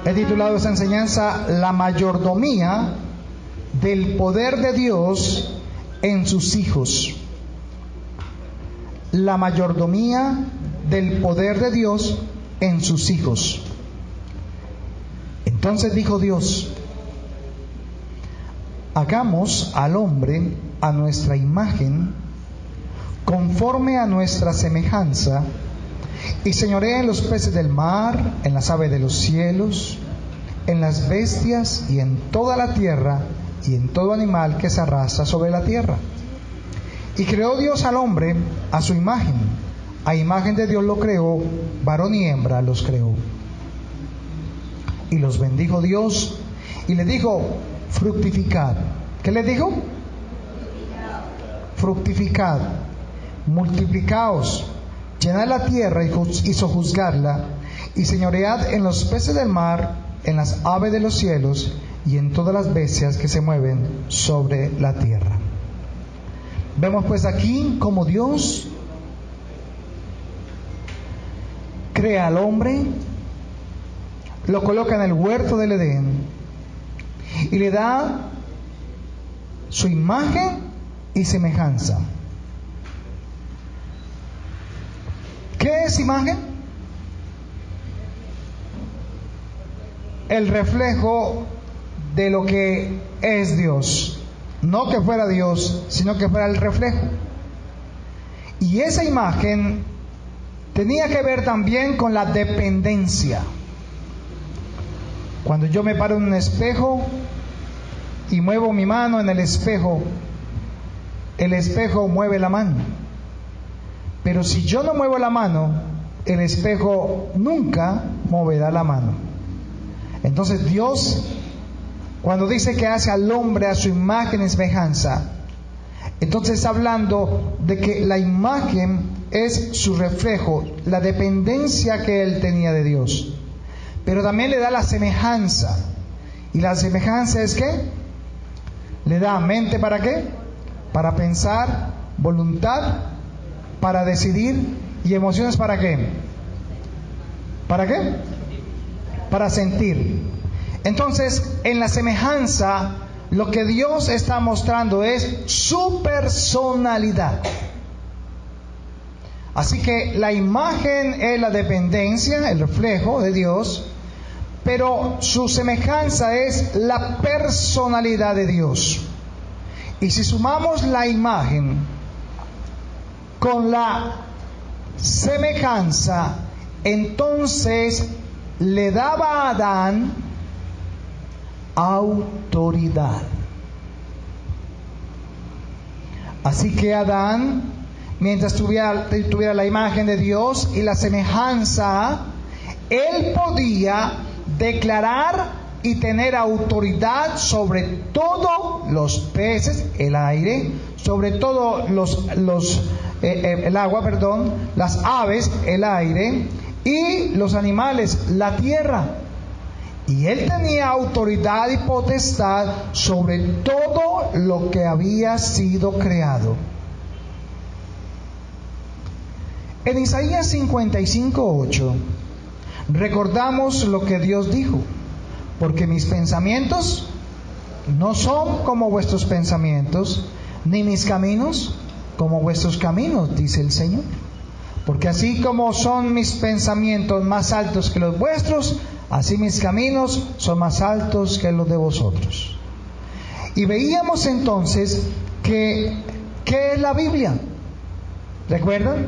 He titulado esta enseñanza La mayordomía del poder de Dios en sus hijos. La mayordomía del poder de Dios en sus hijos. Entonces dijo Dios: hagamos al hombre a nuestra imagen, conforme a nuestra semejanza, y señoree en los peces del mar, en las aves de los cielos, en las bestias y en toda la tierra, y en todo animal que se arrastra sobre la tierra. Y creó Dios al hombre a su imagen, a imagen de Dios lo creó, varón y hembra los creó. Y los bendijo Dios y le dijo: fructificad. ¿Qué les dijo? Fructificad, multiplicaos, llenad la tierra y sojuzgadla, y señoread en los peces del mar, en las aves de los cielos, y en todas las bestias que se mueven sobre la tierra. Vemos pues aquí cómo Dios crea al hombre, lo coloca en el huerto del Edén y le da su imagen y semejanza. ¿Qué es imagen? El reflejo de lo que es Dios. No que fuera Dios, sino que fuera el reflejo. Y esa imagen tenía que ver también con la dependencia. Cuando yo me paro en un espejo y muevo mi mano en el espejo mueve la mano. Pero si yo no muevo la mano, el espejo nunca moverá la mano. Entonces Dios, cuando dice que hace al hombre a su imagen y semejanza, entonces está hablando de que la imagen es su reflejo, la dependencia que él tenía de Dios. Pero también le da la semejanza. ¿Y la semejanza es qué? Le da mente para qué? Para pensar, voluntad para decidir, y emociones para qué? ¿Para qué? Para sentir. Entonces, en la semejanza, lo que Dios está mostrando es su personalidad. Así que la imagen es la dependencia, el reflejo de Dios, pero su semejanza es la personalidad de Dios. Y si sumamos la imagen con la semejanza, entonces le daba a Adán autoridad. Así que Adán, mientras tuviera la imagen de Dios y la semejanza, él podía declarar y tener autoridad sobre todos los peces, el aire, sobre todo el agua, las aves, el aire, y los animales, la tierra. Y él tenía autoridad y potestad sobre todo lo que había sido creado. En Isaías 55:8 recordamos lo que Dios dijo: porque mis pensamientos no son como vuestros pensamientos, ni mis caminos como vuestros caminos, dice el Señor. Porque así como son mis pensamientos más altos que los vuestros, así mis caminos son más altos que los de vosotros. Y veíamos entonces que ¿qué es la Biblia? ¿Recuerdan?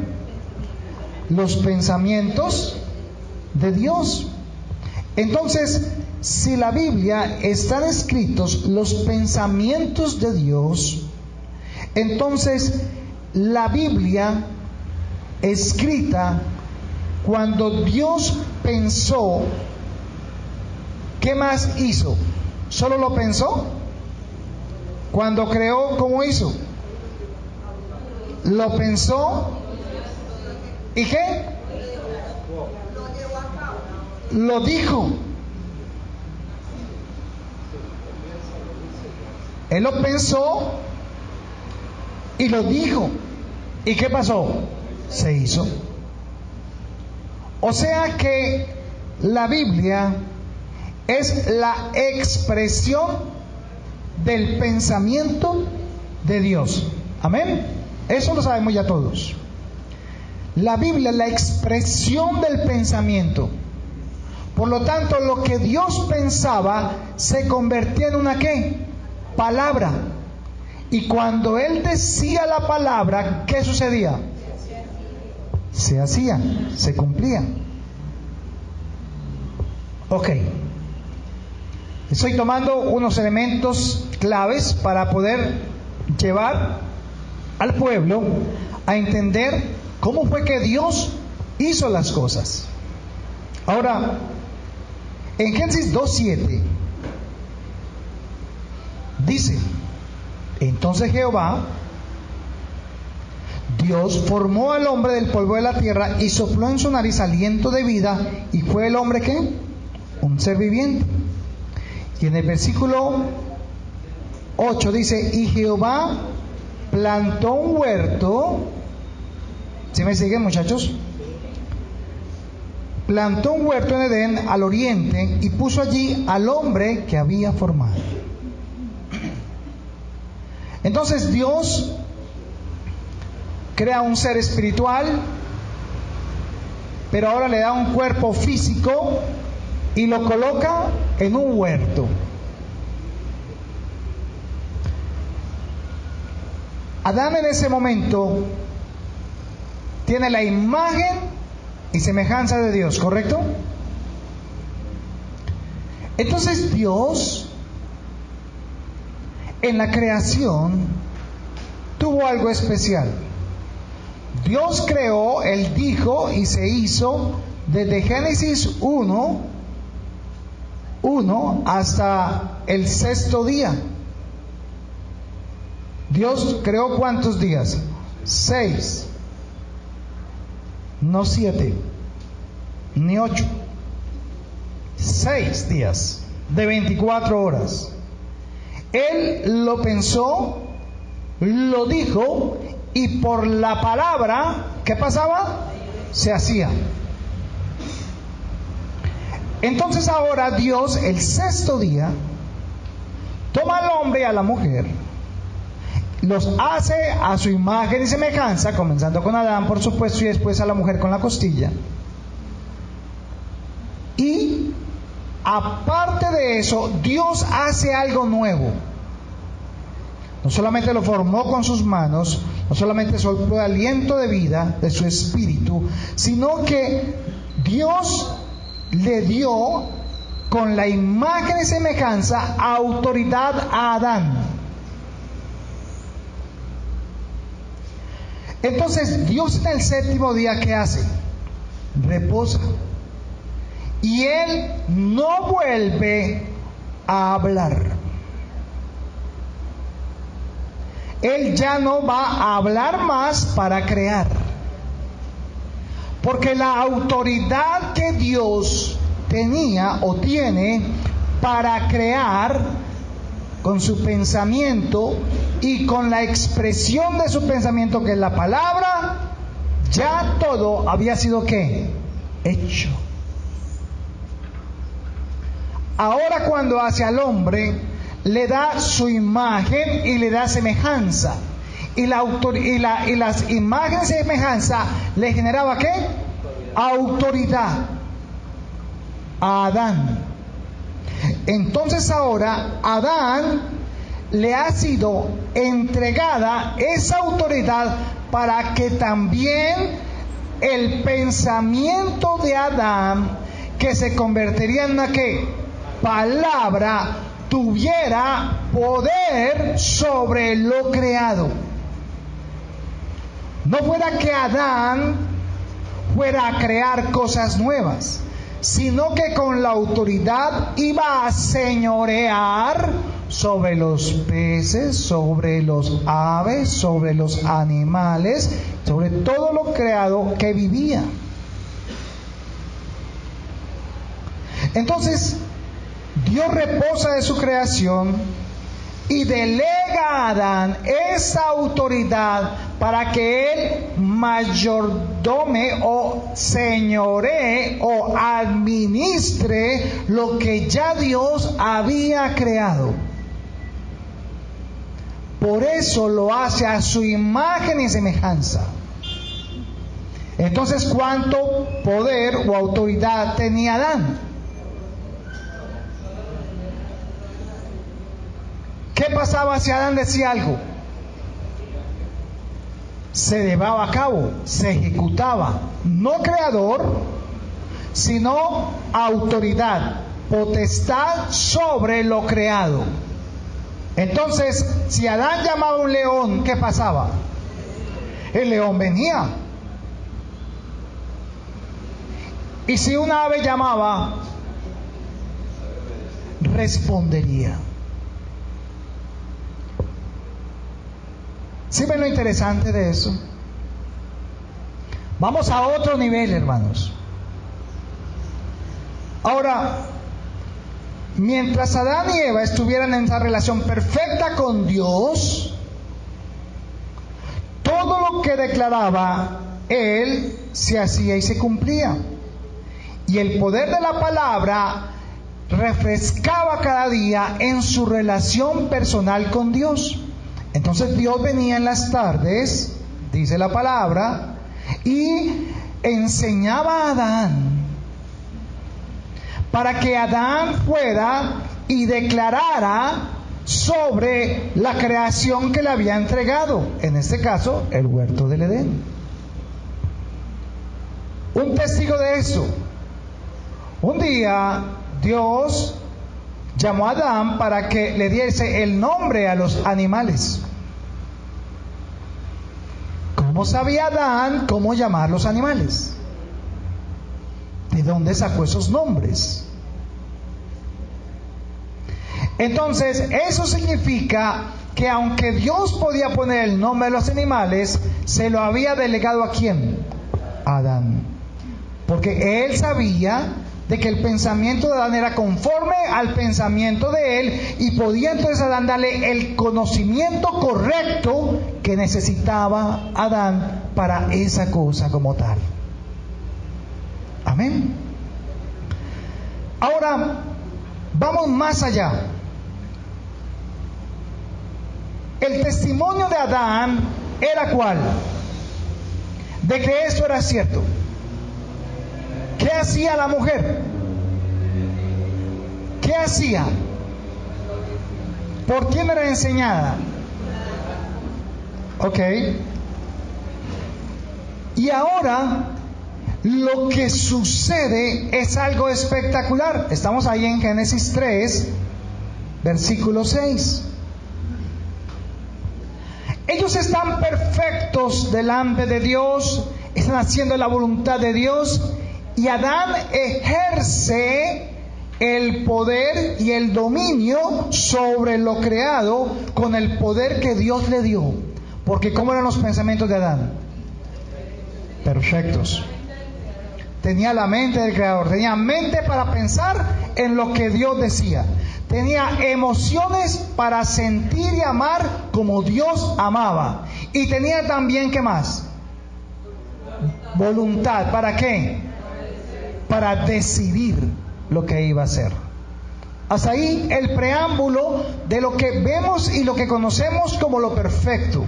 Los pensamientos de Dios. Entonces, si la Biblia están escritos los pensamientos de Dios, entonces la Biblia escrita cuando Dios pensó, ¿qué más hizo? ¿Solo lo pensó? Cuando creó, ¿cómo hizo? Lo pensó. ¿Y qué? Lo dijo. Él lo pensó y lo dijo. ¿Y qué pasó? Se hizo. O sea que la Biblia es la expresión del pensamiento de Dios. Amén. Eso lo sabemos ya todos. La Biblia es la expresión del pensamiento. Por lo tanto, lo que Dios pensaba se convertía en una ¿qué? Palabra. Y cuando Él decía la palabra, ¿qué sucedía? Se hacía, se cumplía. Ok. Estoy tomando unos elementos claves para poder llevar al pueblo a entender cómo fue que Dios hizo las cosas. Ahora, en Génesis 2:7 dice: entonces Jehová, Dios, formó al hombre del polvo de la tierra y sopló en su nariz aliento de vida, y fue el hombre ¿qué? Un ser viviente. Y en el versículo 8 dice: y Jehová plantó un huerto. ¿Sí me siguen, muchachos? Plantó un huerto en Edén al oriente y puso allí al hombre que había formado. Entonces Dios crea un ser espiritual, pero ahora le da un cuerpo físico y lo coloca en un huerto. Adán en ese momento tiene la imagen y semejanza de Dios, ¿correcto? Entonces Dios en la creación tuvo algo especial. Dios creó, Él dijo y se hizo desde Génesis 1 hasta el sexto día. Dios creó ¿cuántos días? 6. No 7, ni 8. 6 días de 24 horas. Él lo pensó, lo dijo, y por la palabra, ¿qué pasaba? Se hacía. Entonces ahora Dios, el sexto día, toma al hombre y a la mujer, los hace a su imagen y semejanza, comenzando con Adán, por supuesto, y después a la mujer con la costilla. Y aparte de eso, Dios hace algo nuevo. No solamente lo formó con sus manos, no solamente sopló el aliento de vida de su espíritu, sino que Dios le dio con la imagen y semejanza autoridad a Adán. Entonces Dios en el séptimo día, ¿qué hace? Reposa. Y Él no vuelve a hablar. Él ya no va a hablar más para crear. Porque la autoridad que Dios tenía o tiene para crear con su pensamiento y con la expresión de su pensamiento, que es la palabra, ya todo había sido ¿qué? Hecho. Ahora cuando hace al hombre, le da su imagen y le da semejanza. Y las imágenes y semejanza le generaba ¿qué? Autoridad a Adán. Entonces ahora Adán le ha sido entregada esa autoridad para que también el pensamiento de Adán, que se convertiría en una ¿qué? Palabra, tuviera poder sobre lo creado. No fuera que Adán fuera a crear cosas nuevas, sino que con la autoridad iba a señorear sobre los peces, sobre los aves, sobre los animales, sobre todo lo creado que vivía. Entonces, Dios reposa de su creación y delega a Adán esa autoridad para que él mayordome o señoree o administre lo que ya Dios había creado. Por eso lo hace a su imagen y semejanza. Entonces, ¿cuánto poder o autoridad tenía Adán? ¿Qué pasaba si Adán decía algo? Se llevaba a cabo, se ejecutaba. No creador, sino autoridad, potestad sobre lo creado. Entonces, si Adán llamaba a un león, ¿qué pasaba? El león venía. Y si una ave llamaba, respondería. ¿Sí ven lo interesante de eso? Vamos a otro nivel, hermanos. Ahora, mientras Adán y Eva estuvieran en esa relación perfecta con Dios, todo lo que declaraba Él se hacía y se cumplía. Y el poder de la palabra refrescaba cada día en su relación personal con Dios. Entonces Dios venía en las tardes, dice la palabra, y enseñaba a Adán para que Adán fuera y declarara sobre la creación que le había entregado, en este caso el huerto del Edén. Un testigo de eso: un día Dios llamó a Adán para que le diese el nombre a los animales. ¿Cómo sabía Adán cómo llamar los animales? ¿De dónde sacó esos nombres? Entonces, eso significa que aunque Dios podía poner el nombre de los animales, se lo había delegado ¿a quién? A Adán. Porque él sabía de que el pensamiento de Adán era conforme al pensamiento de él, y podía entonces Adán darle el conocimiento correcto que necesitaba Adán para esa cosa como tal. Amén. Ahora, vamos más allá. El testimonio de Adán era ¿cuál? De que esto era cierto. ¿Qué hacía la mujer? ¿Qué hacía? ¿Por quién era enseñada? Ok. Y ahora lo que sucede es algo espectacular. Estamos ahí en Génesis 3, versículo 6. Ellos están perfectos delante de Dios, están haciendo la voluntad de Dios, y Adán ejerce el poder y el dominio sobre lo creado con el poder que Dios le dio. Porque ¿cómo eran los pensamientos de Adán? Perfectos. Tenía la mente del Creador, tenía mente para pensar en lo que Dios decía, tenía emociones para sentir y amar como Dios amaba, y tenía también, ¿qué más? Voluntad. ¿Para qué? Para decidir lo que iba a hacer. Hasta ahí el preámbulo de lo que vemos y lo que conocemos como lo perfecto.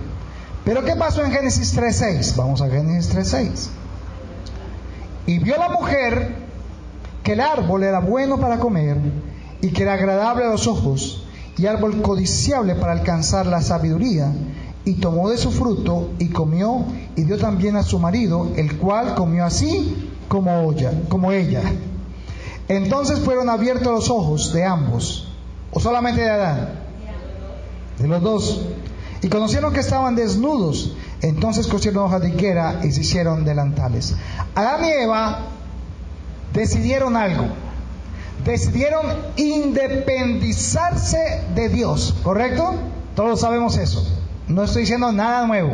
Pero ¿qué pasó en Génesis 3:6? Vamos a Génesis 3:6. Y vio la mujer que el árbol era bueno para comer, y que era agradable a los ojos, y árbol codiciable para alcanzar la sabiduría, y tomó de su fruto y comió, y dio también a su marido, el cual comió así como ella. Entonces fueron abiertos los ojos de ambos, o solamente de Adán, de los dos, y conocieron que estaban desnudos. Entonces cosieron hojas de higuera y se hicieron delantales. Adán y Eva decidieron algo. Decidieron independizarse de Dios, ¿correcto? Todos sabemos eso. No estoy diciendo nada nuevo.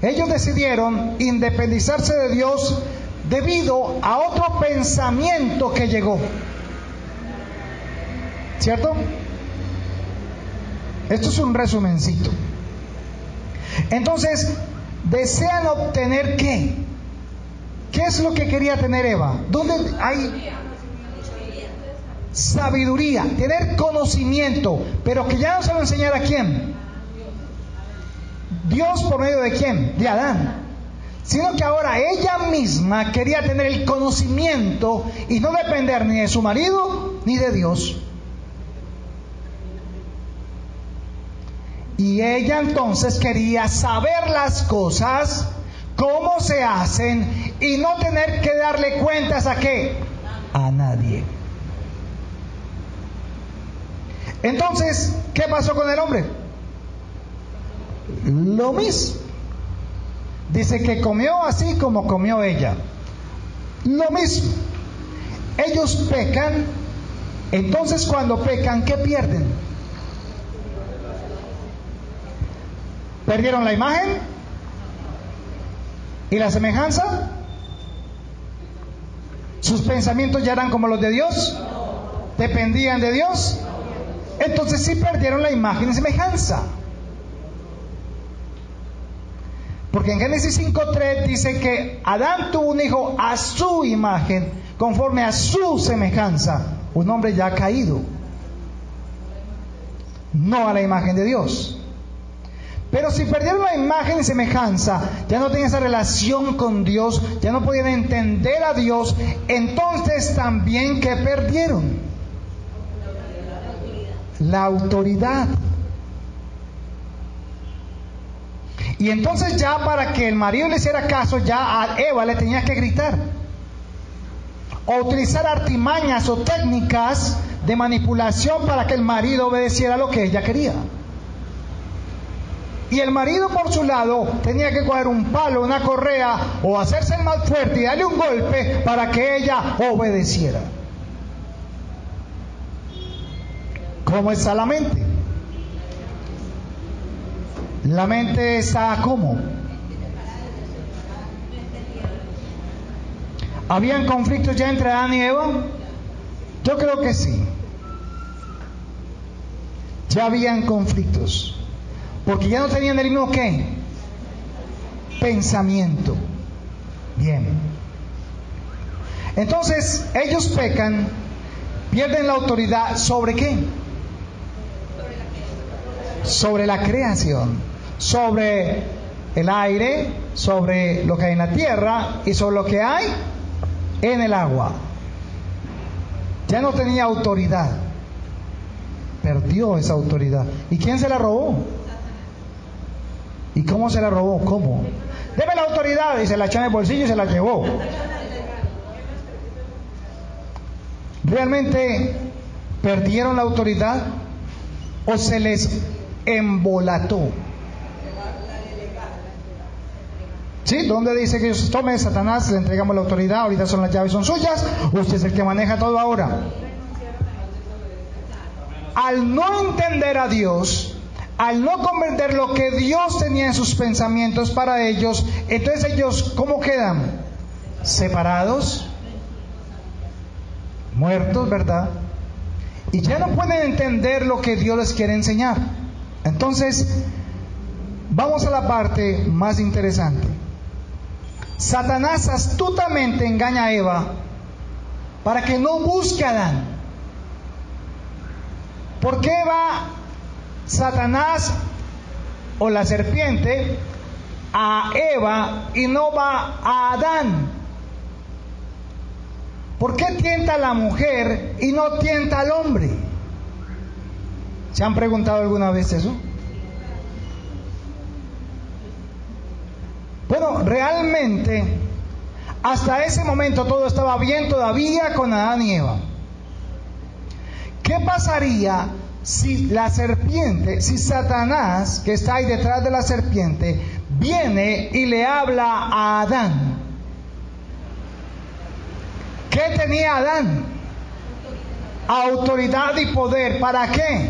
Ellos decidieron independizarse de Dios debido a otro pensamiento que llegó. ¿Cierto? Esto es un resumencito. Entonces, desean obtener ¿qué? ¿Qué es lo que quería tener Eva? ¿Dónde hay sabiduría? Tener conocimiento, pero que ya no se lo enseñara a quién. Dios por medio de quién? De Adán. Sino que ahora ella misma quería tener el conocimiento y no depender ni de su marido ni de Dios. Y ella entonces quería saber las cosas, cómo se hacen, y no tener que darle cuentas a ¿qué? A nadie. Entonces, ¿qué pasó con el hombre? Lo mismo. Dice que comió así como comió ella. Lo mismo. Ellos pecan. Entonces cuando pecan, ¿qué pierden? ¿Perdieron la imagen? ¿Y la semejanza? ¿Sus pensamientos ya eran como los de Dios? ¿Dependían de Dios? Entonces sí perdieron la imagen y semejanza. Porque en Génesis 5:3 dice que Adán tuvo un hijo a su imagen, conforme a su semejanza, un hombre ya caído, no a la imagen de Dios. Pero si perdieron la imagen y semejanza, ya no tenían esa relación con Dios, ya no podían entender a Dios, entonces también ¿qué perdieron? La autoridad. Y entonces ya para que el marido le hiciera caso, ya a Eva le tenía que gritar o utilizar artimañas o técnicas de manipulación para que el marido obedeciera lo que ella quería. Y el marido por su lado tenía que coger un palo, una correa o hacerse el más fuerte y darle un golpe para que ella obedeciera. ¿Cómo está la mente? La mente está ¿cómo? ¿Habían conflictos ya entre Adán y Eva? Yo creo que sí. Ya habían conflictos. Porque ya no tenían el mismo ¿qué? Pensamiento. Bien. Entonces, ellos pecan, pierden la autoridad ¿sobre qué? Sobre la creación, sobre el aire, sobre lo que hay en la tierra y sobre lo que hay en el agua. Ya no tenía autoridad. Perdió esa autoridad. ¿Y quién se la robó? ¿Y cómo se la robó? ¿Cómo? Deme la autoridad, y se la echó en el bolsillo y se la llevó. ¿Realmente perdieron la autoridad o se les embolató? ¿Sí? ¿Dónde dice que Dios tome Satanás, le entregamos la autoridad, ahorita son las llaves, son suyas, usted es el que maneja todo ahora? Al no entender a Dios, al no comprender lo que Dios tenía en sus pensamientos para ellos, entonces ellos ¿cómo quedan? Separados, muertos, ¿verdad? Y ya no pueden entender lo que Dios les quiere enseñar. Entonces, vamos a la parte más interesante. Satanás astutamente engaña a Eva para que no busque a Adán. ¿Por qué va Satanás o la serpiente a Eva y no va a Adán? ¿Por qué tienta a la mujer y no tienta al hombre? ¿Se han preguntado alguna vez eso? Bueno, realmente hasta ese momento todo estaba bien todavía con Adán y Eva. ¿Qué pasaría si la serpiente, si Satanás, que está ahí detrás de la serpiente, viene y le habla a Adán? ¿Qué tenía Adán? Autoridad y poder. ¿Para qué?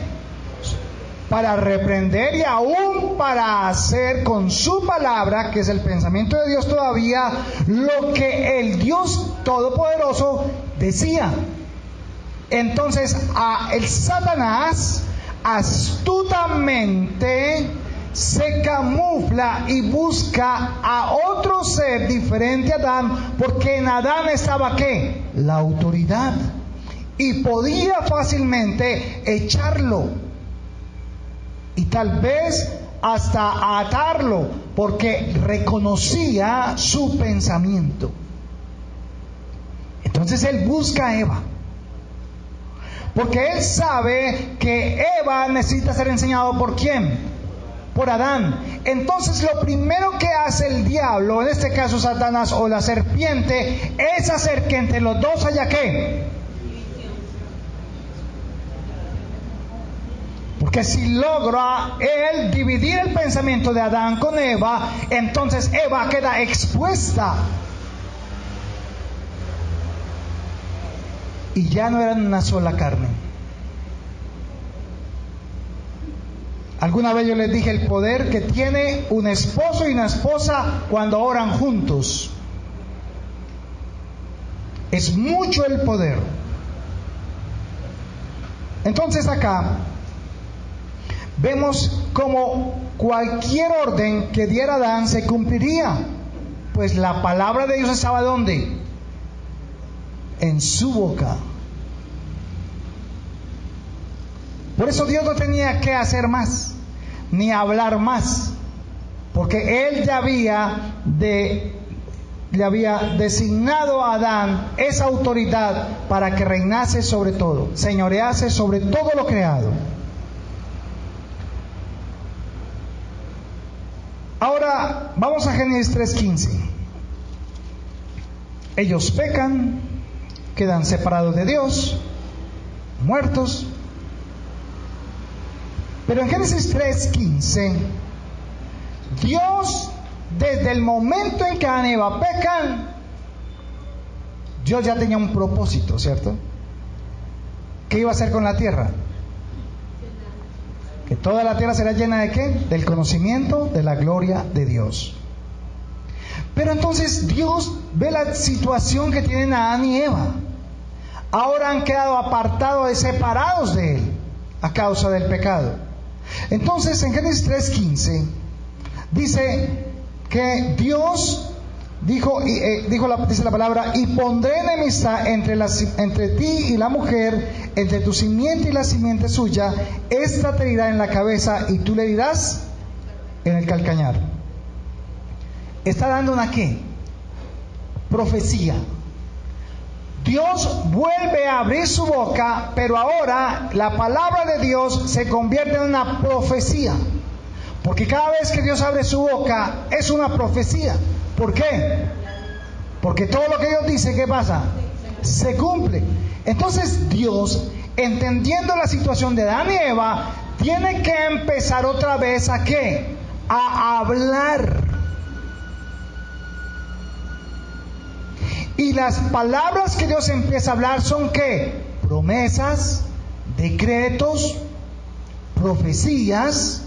Para reprender y aún para hacer con su palabra, que es el pensamiento de Dios todavía, lo que el Dios Todopoderoso decía. Entonces, el Satanás, astutamente se camufla y busca a otro ser diferente a Adán, porque en Adán estaba ¿qué? La autoridad, y podía fácilmente echarlo y tal vez hasta atarlo, porque reconocía su pensamiento. Entonces él busca a Eva, porque él sabe que Eva necesita ser enseñado ¿por quién? Por Adán. Entonces lo primero que hace el diablo, en este caso Satanás o la serpiente, es hacer que entre los dos haya ¿qué? Porque si logra él dividir el pensamiento de Adán con Eva, entonces Eva queda expuesta. Y ya no eran una sola carne. Alguna vez yo les dije el poder que tiene un esposo y una esposa cuando oran juntos. Es mucho el poder. Entonces acá vemos como cualquier orden que diera Adán se cumpliría, pues la palabra de Dios estaba ¿dónde? En su boca. Por eso Dios no tenía que hacer más, ni hablar más, porque Él ya le había designado a Adán esa autoridad para que reinase sobre todo, señorease sobre todo lo creado. Ahora vamos a Génesis 3:15. Ellos pecan, quedan separados de Dios, muertos. Pero en Génesis 3:15, Dios, desde el momento en que Adán y Eva pecan, Dios ya tenía un propósito, ¿cierto? ¿Qué iba a hacer con la tierra? Que toda la tierra será llena ¿de qué? Del conocimiento de la gloria de Dios. Pero entonces Dios ve la situación que tienen Adán y Eva. Ahora han quedado apartados y separados de Él a causa del pecado. Entonces en Génesis 3:15 dice que Dios dice la palabra: y pondré enemistad entre ti y la mujer, entre tu simiente y la simiente suya. Esta te herirá en la cabeza y tú le herirás en el calcañar. Está dando una ¿qué? Profecía. Dios vuelve a abrir su boca, pero ahora la palabra de Dios se convierte en una profecía. Porque cada vez que Dios abre su boca es una profecía. ¿Por qué? Porque todo lo que Dios dice, ¿qué pasa? Se cumple. Entonces Dios, entendiendo la situación de Adán y Eva, tiene que empezar otra vez ¿a qué? A hablar. Y las palabras que Dios empieza a hablar son ¿qué? Promesas, decretos, profecías,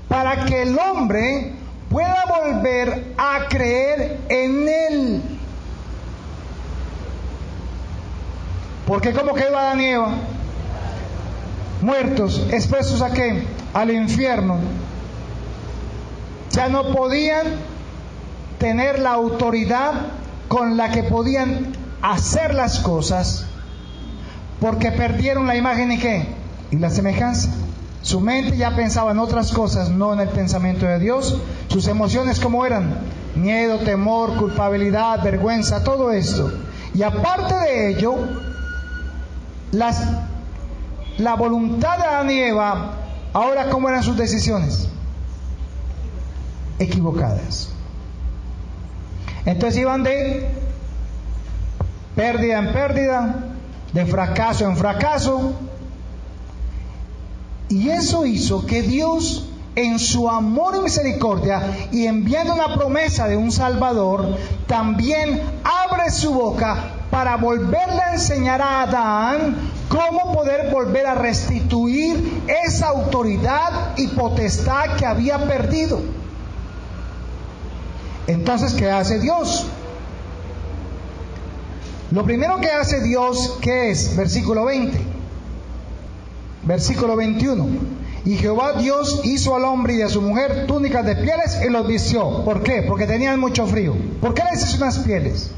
para que el hombre pueda volver a creer en Él. Porque ¿cómo quedó Adán y Eva? Muertos, expuestos ¿a qué? Al infierno. Ya no podían tener la autoridad con la que podían hacer las cosas, porque perdieron la imagen y ¿qué? Y la semejanza. Su mente ya pensaba en otras cosas, no en el pensamiento de Dios. Sus emociones ¿cómo eran? Miedo, temor, culpabilidad, vergüenza, todo esto. Y aparte de ello, la voluntad de Adán y Eva, ahora ¿cómo eran sus decisiones? Equivocadas. Entonces iban de pérdida en pérdida, de fracaso en fracaso. Y eso hizo que Dios, en su amor y misericordia, y enviando una promesa de un Salvador, también abre su boca para volverle a enseñar a Adán cómo poder volver a restituir esa autoridad y potestad que había perdido. Entonces, ¿qué hace Dios? Lo primero que hace Dios, ¿qué es? Versículo 20. Versículo 21. Y Jehová Dios hizo al hombre y a su mujer túnicas de pieles y los vistió. ¿Por qué? Porque tenían mucho frío. ¿Por qué les hizo unas pieles?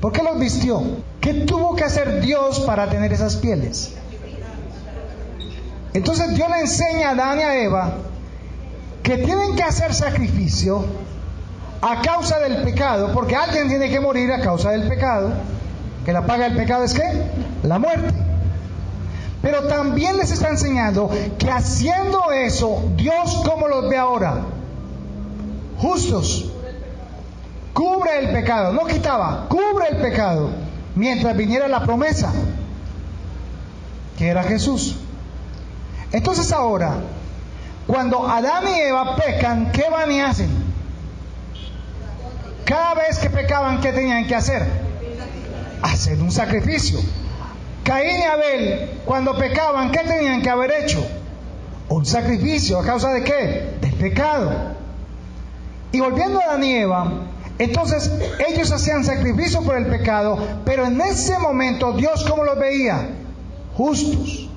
¿Por qué los vistió? ¿Qué tuvo que hacer Dios para tener esas pieles? Entonces Dios le enseña a Adán y a Eva que tienen que hacer sacrificio a causa del pecado, porque alguien tiene que morir a causa del pecado, que la paga del pecado es ¿qué? La muerte. Pero también les está enseñando que haciendo eso, Dios ¿cómo los ve ahora? Justos. Cubre el pecado, no quitaba, cubre el pecado, mientras viniera la promesa, que era Jesús. Entonces ahora, cuando Adán y Eva pecan, ¿qué van y hacen? Cada vez que pecaban, ¿qué tenían que hacer? Hacer un sacrificio. Caín y Abel, cuando pecaban, ¿qué tenían que haber hecho? Un sacrificio. ¿A causa de qué? Del pecado. Y volviendo a Adán y Eva, entonces ellos hacían sacrificio por el pecado, pero en ese momento Dios ¿cómo los veía? Justos.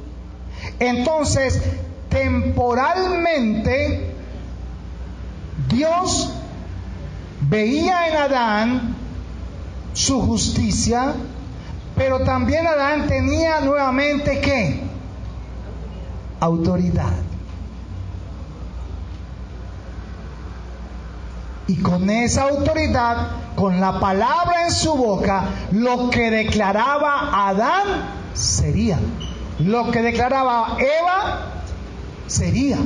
Entonces, temporalmente, Dios veía en Adán su justicia, pero también Adán tenía nuevamente ¿qué? Autoridad. Y con esa autoridad, con la palabra en su boca, lo que declaraba Adán sería. Lo que declaraba Eva sería.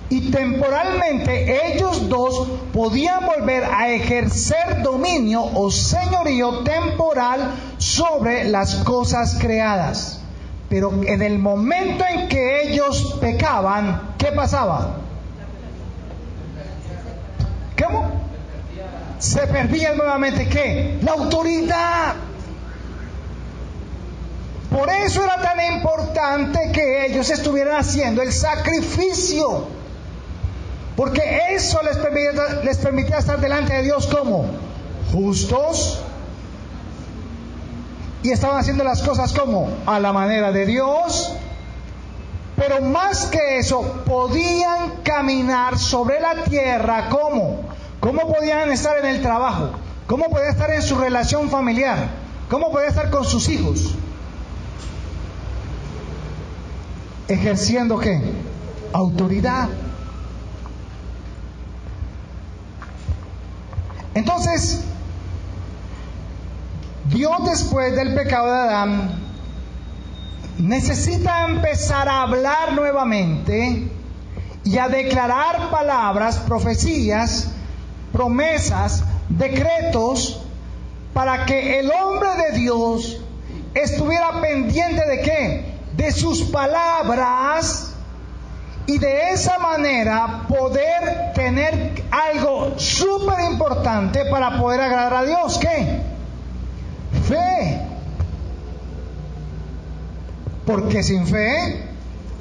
Y temporalmente ellos dos podían volver a ejercer dominio o señorío temporal sobre las cosas creadas. Pero en el momento en que ellos pecaban, ¿qué pasaba? ¿Cómo? Se perdía nuevamente ¿qué? La autoridad. Por eso era tan importante que ellos estuvieran haciendo el sacrificio, porque eso les permitía estar delante de Dios como justos, y estaban haciendo las cosas como a la manera de Dios. Pero más que eso, podían caminar sobre la tierra. ¿Cómo? ¿Cómo podían estar en el trabajo? ¿Cómo podían estar en su relación familiar? ¿Cómo podían estar con sus hijos? Ejerciendo ¿qué? Autoridad. Entonces, Dios después del pecado de Adán necesita empezar a hablar nuevamente y a declarar palabras, profecías, promesas, decretos, para que el hombre de Dios estuviera pendiente ¿de qué? De sus palabras, y de esa manera poder tener algo súper importante para poder agradar a Dios. ¿Qué? Fe. Porque sin fe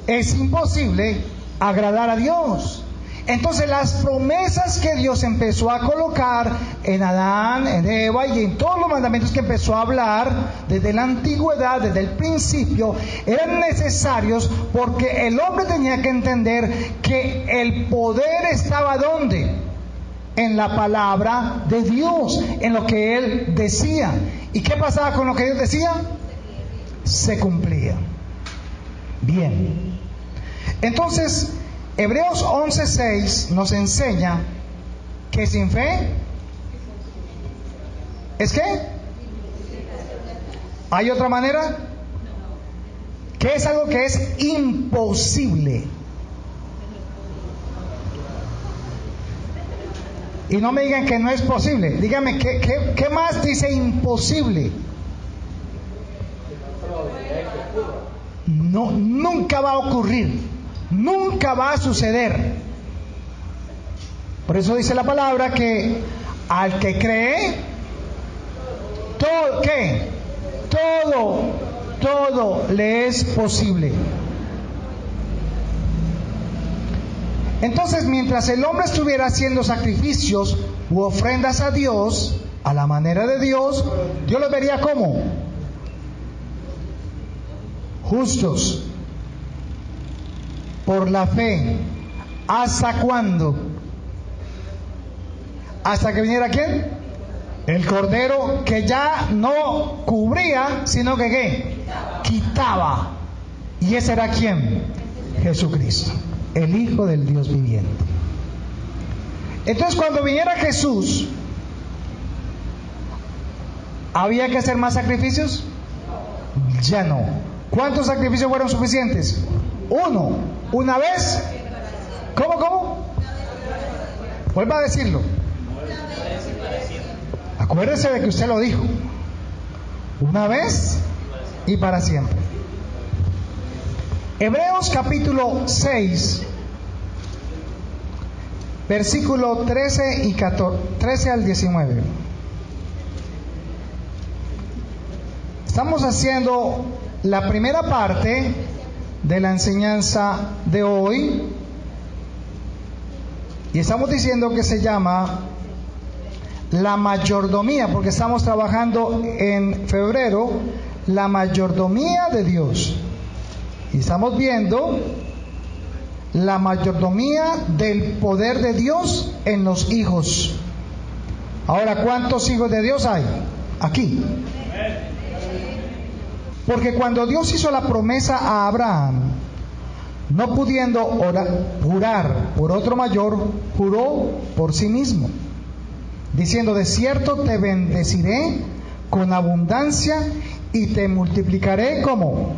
es imposible agradar a Dios. Entonces las promesas que Dios empezó a colocar en Adán, en Eva y en todos los mandamientos que empezó a hablar desde la antigüedad, desde el principio, eran necesarios porque el hombre tenía que entender que el poder estaba ¿dónde? En la palabra de Dios, en lo que Él decía. ¿Y qué pasaba con lo que Dios decía? Se cumplía. Bien. Entonces, Hebreos 11:6 nos enseña que sin fe ¿es qué? ¿Hay otra manera? Que es algo que es imposible. Y no me digan que no es posible. Díganme, ¿qué más dice imposible? No, nunca va a ocurrir. Nunca va a suceder. Por eso dice la palabra que al que cree, todo, ¿qué? Todo le es posible. Entonces, mientras el hombre estuviera haciendo sacrificios u ofrendas a Dios, a la manera de Dios, Dios los vería como justos por la fe. ¿Hasta cuándo? ¿Hasta que viniera quién? El Cordero, que ya no cubría, sino que ¿qué? Quitaba. ¿Y ese era quién? Jesucristo, el Hijo del Dios viviente. Entonces, cuando viniera Jesús, ¿había que hacer más sacrificios? Ya no. ¿Cuántos sacrificios fueron suficientes? Uno. Una vez. ¿Cómo? Vuelva a decirlo. Acuérdese de que usted lo dijo. Una vez y para siempre. Hebreos capítulo 6, versículo 13 y 13 al 19. Estamos haciendo la primera parte de la enseñanza de hoy y estamos diciendo que se llama la mayordomía, porque estamos trabajando en febrero la mayordomía de Dios y estamos viendo la mayordomía del poder de Dios en los hijos. Ahora, ¿cuántos hijos de Dios hay aquí? Porque cuando Dios hizo la promesa a Abraham, no pudiendo jurar por otro mayor, juró por sí mismo, diciendo: de cierto te bendeciré con abundancia y te multiplicaré como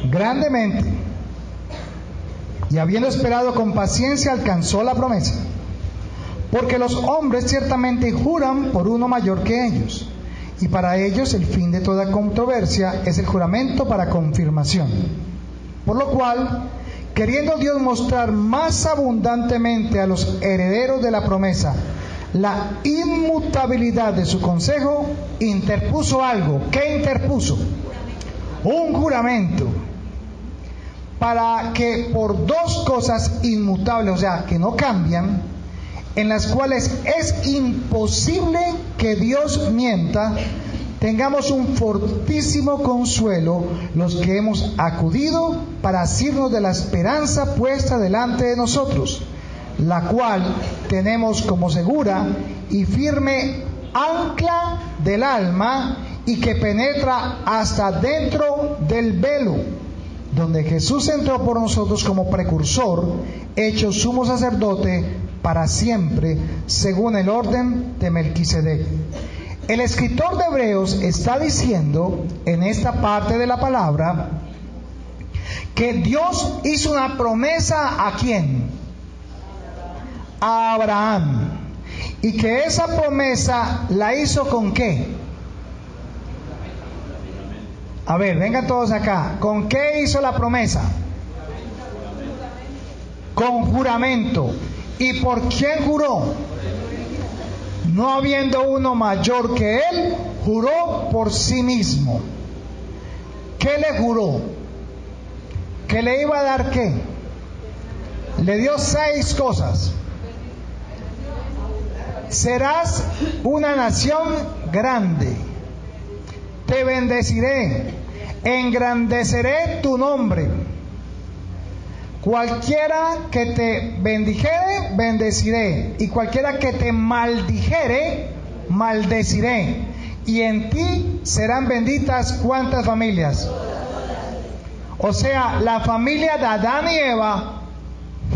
grandemente. Y habiendo esperado con paciencia, alcanzó la promesa. Porque los hombres ciertamente juran por uno mayor que ellos, y para ellos el fin de toda controversia es el juramento para confirmación. Por lo cual, queriendo Dios mostrar más abundantemente a los herederos de la promesa la inmutabilidad de su consejo, interpuso algo. ¿Qué interpuso? Un juramento, para que por dos cosas inmutables, o sea, que no cambian, en las cuales es imposible que Dios mienta, tengamos un fortísimo consuelo los que hemos acudido para asirnos de la esperanza puesta delante de nosotros, la cual tenemos como segura y firme ancla del alma y que penetra hasta dentro del velo, donde Jesús entró por nosotros como precursor, hecho sumo sacerdote para siempre, según el orden de Melquisedec. El escritor de Hebreos está diciendo en esta parte de la palabra que Dios hizo una promesa ¿a quién? A Abraham. Y que esa promesa la hizo ¿con qué? A ver, vengan todos acá. ¿Con qué hizo la promesa? Con juramento. ¿Y por quién juró? No habiendo uno mayor que él, juró por sí mismo. ¿Qué le juró? ¿Que le iba a dar qué? Le dio 6 cosas. Serás una nación grande. Te bendeciré. Engrandeceré tu nombre. Cualquiera que te bendijere, bendeciré. Y cualquiera que te maldijere, maldeciré. Y en ti serán benditas ¿cuántas familias? O sea, la familia de Adán y Eva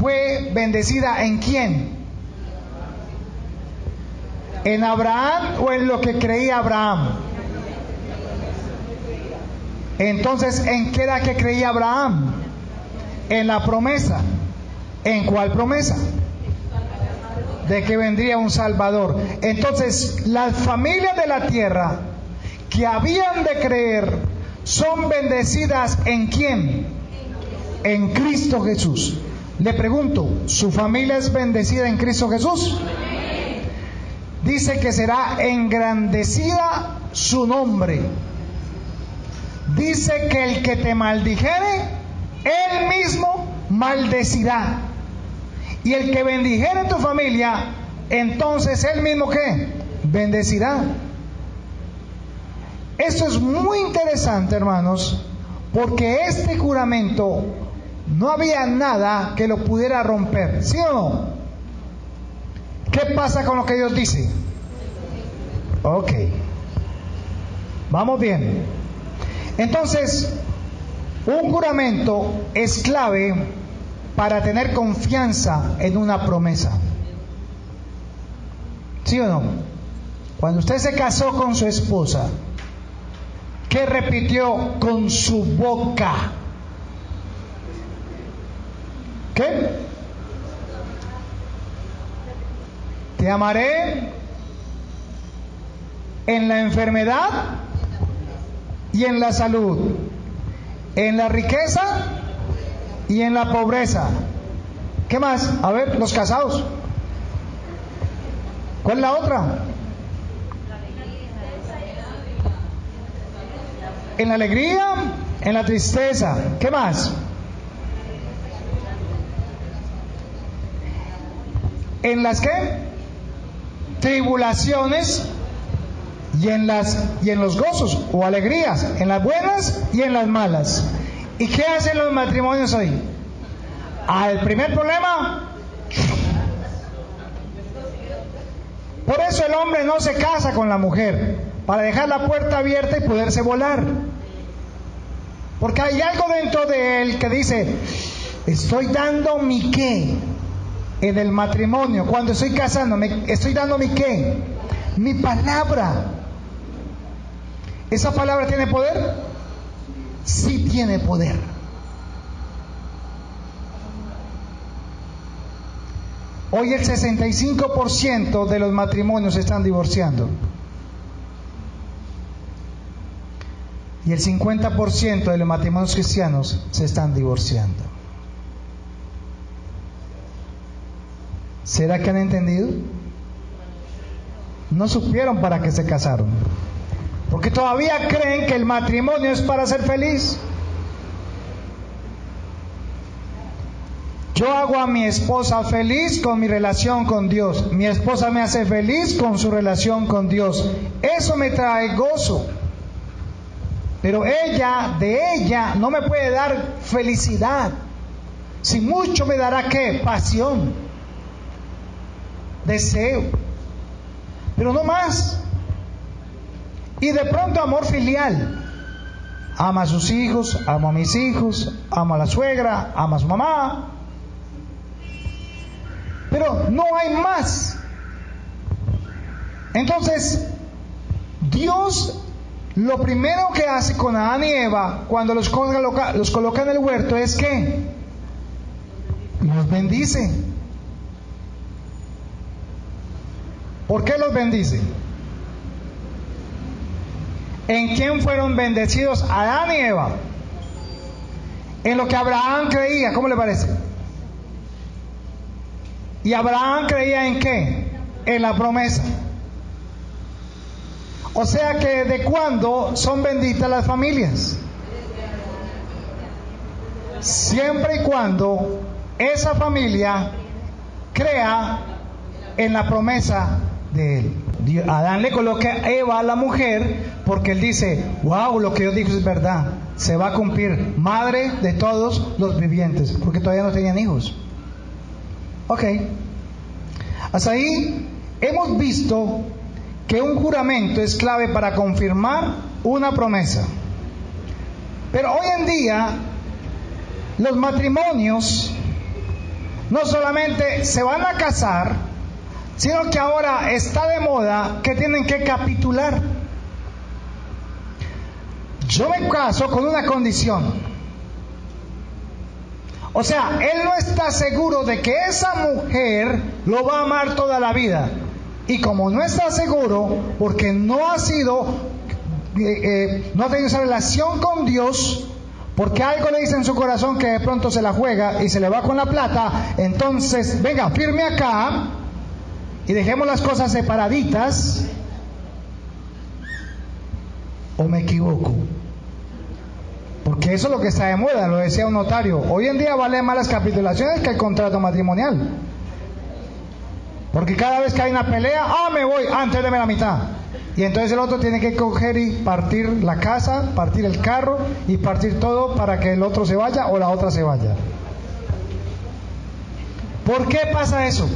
fue bendecida ¿en quién? ¿En Abraham o en lo que creía Abraham? Entonces, ¿en qué era que creía Abraham? En la promesa. ¿En cuál promesa? De que vendría un Salvador. Entonces, las familias de la tierra que habían de creer son bendecidas ¿en quién? En Cristo Jesús. Le pregunto, ¿su familia es bendecida en Cristo Jesús? Dice que será engrandecida su nombre. Dice que el que te maldijere, él mismo maldecirá. Y el que bendijere tu familia, entonces él mismo ¿qué? Bendecirá. Esto es muy interesante, hermanos, porque este juramento no había nada que lo pudiera romper, ¿sí o no? ¿Qué pasa con lo que Dios dice? Ok, vamos bien. Entonces, un juramento es clave para tener confianza en una promesa, ¿sí o no? Cuando usted se casó con su esposa, ¿qué repitió con su boca? ¿Qué? Te amaré en la enfermedad y en la salud, en la riqueza y en la pobreza. ¿Qué más? A ver, los casados. ¿Cuál es la otra? En la alegría, en la tristeza. ¿Qué más? ¿En las qué? Tribulaciones y en los gozos o alegrías, en las buenas y en las malas. ¿Y qué hacen los matrimonios hoy? Al primer problema. Por eso el hombre no se casa con la mujer, para dejar la puerta abierta y poderse volar. Porque hay algo dentro de él que dice, estoy dando mi qué en el matrimonio. Cuando estoy casándome, estoy dando mi qué, mi palabra. ¿Esa palabra tiene poder? Sí tiene poder. Hoy el 65% de los matrimonios se están divorciando. Y el 50% de los matrimonios cristianos se están divorciando. ¿Será que han entendido? No supieron para qué se casaron. Porque todavía creen que el matrimonio es para ser feliz. Yo hago a mi esposa feliz con mi relación con Dios. Mi esposa me hace feliz con su relación con Dios. Eso me trae gozo. Pero de ella no me puede dar felicidad. Si mucho me dará ¿qué? Pasión, deseo, pero no más. Y de pronto amor filial. Ama a sus hijos, amo a mis hijos, amo a la suegra, ama a su mamá. Pero no hay más. Entonces, Dios lo primero que hace con Adán y Eva cuando los coloca en el huerto es que los bendice. ¿Por qué los bendice? ¿En quién fueron bendecidos Adán y Eva? En lo que Abraham creía. ¿Cómo le parece? ¿Y Abraham creía en qué? En la promesa. O sea que ¿de cuándo son benditas las familias? Siempre y cuando esa familia crea en la promesa de él. Adán le coloca a Eva a la mujer porque él dice, wow, lo que Dios dijo es verdad, se va a cumplir, madre de todos los vivientes, porque todavía no tenían hijos. Ok, hasta ahí hemos visto que un juramento es clave para confirmar una promesa. Pero hoy en día los matrimonios no solamente se van a casar, sino que ahora está de moda que tienen que capitular. Yo me caso con una condición. O sea, él no está seguro de que esa mujer lo va a amar toda la vida. Y como no está seguro, porque no ha sido, no ha tenido esa relación con Dios, porque algo le dice en su corazón que de pronto se la juega y se le va con la plata, entonces, venga, firme acá y dejemos las cosas separaditas. ¿O me equivoco? Porque eso es lo que está de moda, lo decía un notario. Hoy en día vale más las capitulaciones que el contrato matrimonial. Porque cada vez que hay una pelea, me voy, antes deme la mitad. Y entonces el otro tiene que coger y partir la casa, partir el carro y partir todo para que el otro se vaya o la otra se vaya. ¿Por qué pasa eso?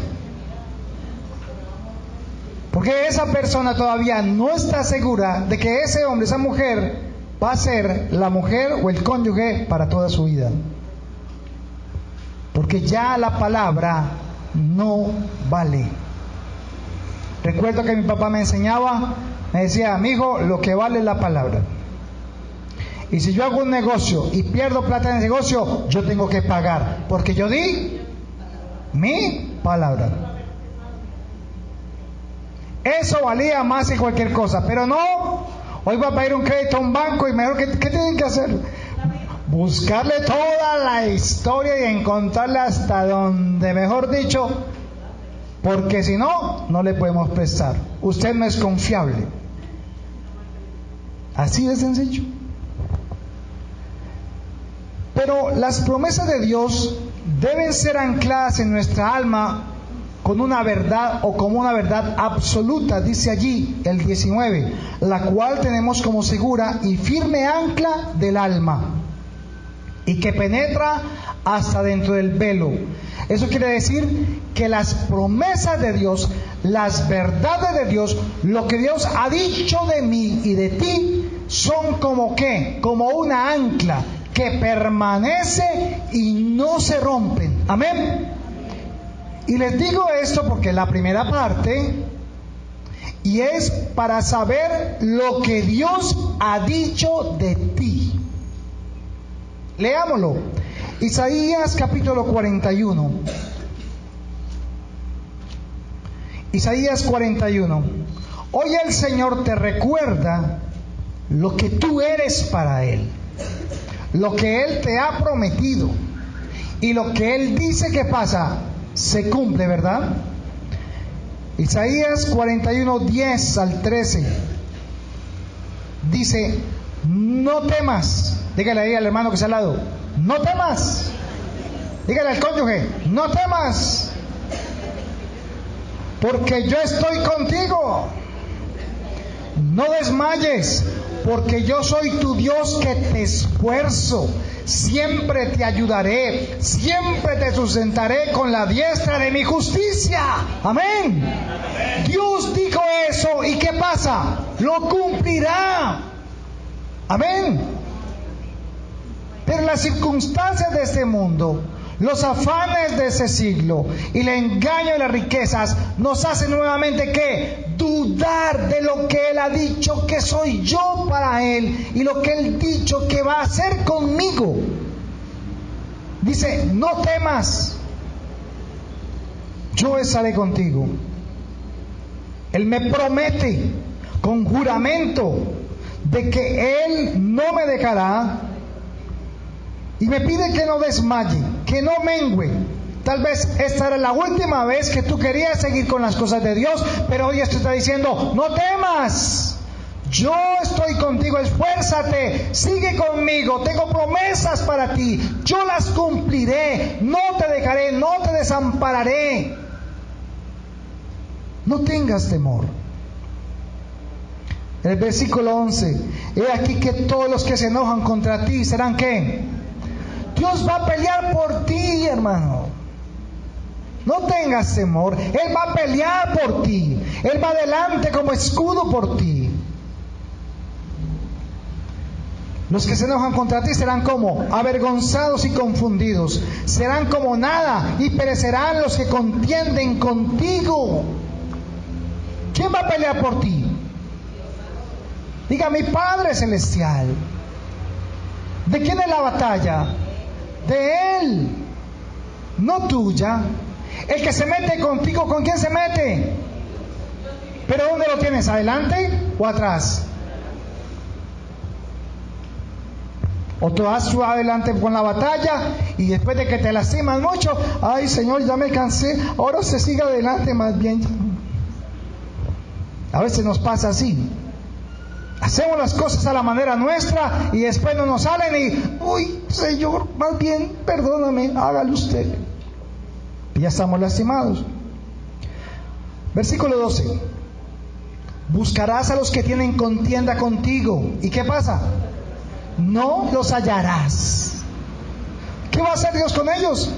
Porque esa persona todavía no está segura de que ese hombre, esa mujer, va a ser la mujer o el cónyuge para toda su vida. Porque ya la palabra no vale. Recuerdo que mi papá me enseñaba, me decía, mijo, lo que vale es la palabra. Y si yo hago un negocio y pierdo plata en el negocio, yo tengo que pagar, porque yo di mi palabra. Eso valía más que cualquier cosa, pero no, hoy va a pedir un crédito a un banco y mejor, ¿qué tienen que hacer? Buscarle toda la historia y encontrarle hasta donde, mejor dicho, porque si no, no le podemos prestar. Usted no es confiable. Así de sencillo. Pero las promesas de Dios deben ser ancladas en nuestra alma con una verdad o como una verdad absoluta, dice allí el 19, la cual tenemos como segura y firme ancla del alma y que penetra hasta dentro del velo. Eso quiere decir que las promesas de Dios, las verdades de Dios, lo que Dios ha dicho de mí y de ti, son como ¿qué? Como una ancla que permanece y no se rompen. Amén. Y les digo esto porque la primera parte, y es para saber lo que Dios ha dicho de ti. Leámoslo. Isaías capítulo 41. Isaías 41. Hoy el Señor te recuerda lo que tú eres para Él, lo que Él te ha prometido y lo que Él dice que pasa, se cumple, ¿verdad? Isaías 41, 10 al 13. Dice, no temas. Dígale ahí al hermano que está al lado, no temas. Dígale al cónyuge, no temas, porque yo estoy contigo. No desmayes, porque yo soy tu Dios que te esfuerzo. Siempre te ayudaré, siempre te sustentaré con la diestra de mi justicia. Amén. Dios dijo eso, ¿y qué pasa? Lo cumplirá. Amén. Pero las circunstancias de este mundo, los afanes de ese siglo y el engaño de las riquezas nos hacen nuevamente ¿qué? Dudar de lo que Él ha dicho que soy yo para Él y lo que Él ha dicho que va a hacer conmigo. Dice, no temas, yo estaré contigo. Él me promete con juramento de que Él no me dejará. Y me pide que no desmaye, que no mengüe. Tal vez esta era la última vez que tú querías seguir con las cosas de Dios, pero hoy te está diciendo, no temas, yo estoy contigo, esfuérzate, sigue conmigo, tengo promesas para ti, yo las cumpliré, no te dejaré, no te desampararé. No tengas temor. El versículo 11, he aquí que todos los que se enojan contra ti serán ¿qué? Dios va a pelear por ti, hermano. No tengas temor. Él va a pelear por ti. Él va adelante como escudo por ti. Los que se enojan contra ti serán como avergonzados y confundidos. Serán como nada y perecerán los que contienden contigo. ¿Quién va a pelear por ti? Diga, mi Padre Celestial. ¿De quién es la batalla? De Él, no tuya. El que se mete contigo, ¿con quién se mete? ¿Pero dónde lo tienes? ¿Adelante o atrás? O tú vas adelante con la batalla y después de que te lastiman mucho, ay Señor, ya me cansé, ahora se sigue adelante más bien. A veces nos pasa así. Hacemos las cosas a la manera nuestra y después no nos salen y, uy, Señor, más bien, perdóname, hágalo usted. Y ya estamos lastimados. Versículo 12. Buscarás a los que tienen contienda contigo. ¿Y qué pasa? No los hallarás. ¿Qué va a hacer Dios con ellos?